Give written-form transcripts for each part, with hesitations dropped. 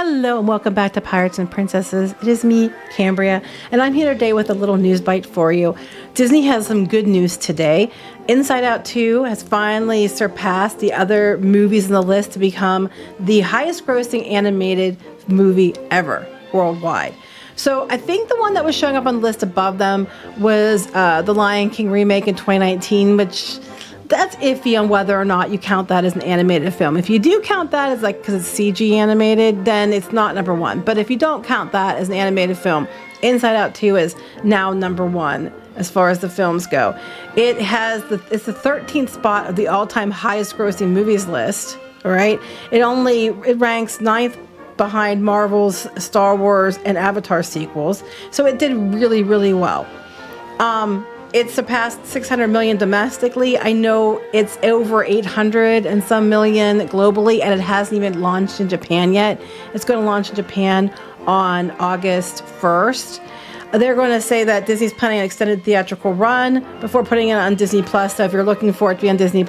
Hello and welcome back to Pirates and Princesses. It is me, Cambria, and I'm here today with a little news bite for you. Disney has some good news today. Inside Out 2 has finally surpassed the other movies in the list to become the highest grossing animated movie ever worldwide. So I think the one that was showing up on the list above them was the Lion King remake in 2019, which that's iffy on whether or not you count that as an animated film. If you do count that as like because it's CG animated, then it's not number one. But if you don't count that as an animated film, Inside Out 2 is now number one as far as the films go. It's the 13th spot of the all-time highest grossing movies list. All right, it ranks 9th behind Marvel's Star Wars and Avatar sequels. So it did really, really well. It surpassed 600 million domestically. I know it's over 800 and some million globally, and it hasn't even launched in Japan yet. It's going to launch in Japan on August 1st. They're going to say that Disney's planning an extended theatrical run before putting it on Disney+. So if you're looking for it to be on Disney+,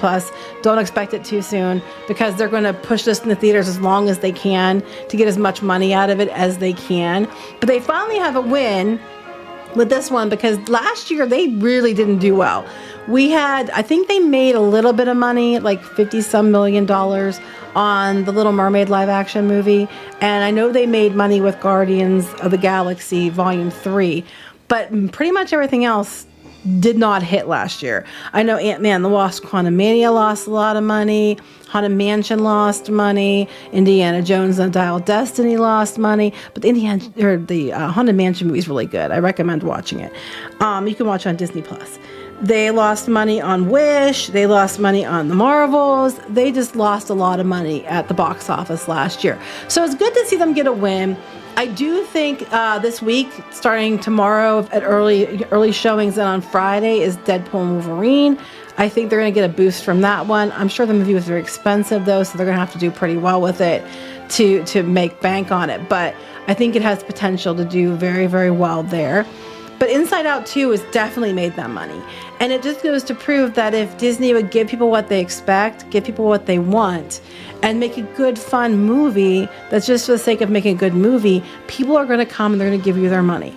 don't expect it too soon, because they're going to push this in the theaters as long as they can to get as much money out of it as they can. But they finally have a win with this one, because last year they really didn't do well. I think they made a little bit of money, like $50-some million on the Little Mermaid live action movie. And I know they made money with Guardians of the Galaxy Volume 3, but pretty much everything else did not hit last year. I know Ant-Man and the Wasp: Quantumania lost a lot of money. Haunted Mansion lost money. Indiana Jones and the Dial of Destiny lost money. But the Haunted Mansion movie is really good. I recommend watching it. You can watch it on Disney+. They lost money on Wish. They lost money on the Marvels. They just lost a lot of money at the box office last year. So it's good to see them get a win. I do think this week, starting tomorrow at early showings, and on Friday is Deadpool and Wolverine. I think they're going to get a boost from that one. I'm sure the movie was very expensive though, so they're going to have to do pretty well with it to make bank on it. But I think it has potential to do very, very well there. But Inside Out 2 has definitely made them money. And it just goes to prove that if Disney would give people what they expect, give people what they want, and make a good, fun movie that's just for the sake of making a good movie, people are going to come and they're going to give you their money.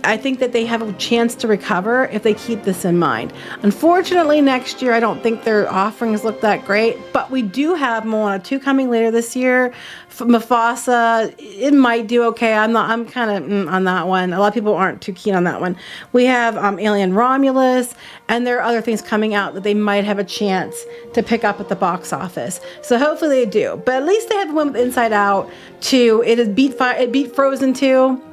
I think that they have a chance to recover if they keep this in mind. Unfortunately, next year, I don't think their offerings look that great, but we do have Moana 2 coming later this year. Mufasa, it might do okay. I'm kind of on that one. A lot of people aren't too keen on that one. We have Alien Romulus, and there are other things coming out that they might have a chance to pick up at the box office. So hopefully they do. But at least they have one with Inside Out 2. It beat Frozen 2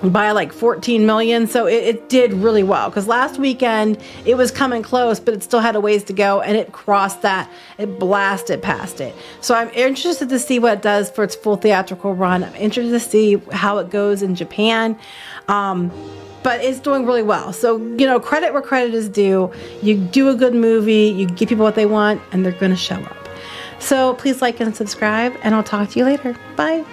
by like 14 million. So it did really well, because last weekend it was coming close, but it still had a ways to go, and it crossed that. It blasted past it. So I'm interested to see what it does for its full theatrical run. I'm interested to see how it goes in Japan. But it's doing really well. So, credit where credit is due. You do a good movie, you give people what they want, and they're going to show up. So please like and subscribe, and I'll talk to you later. Bye.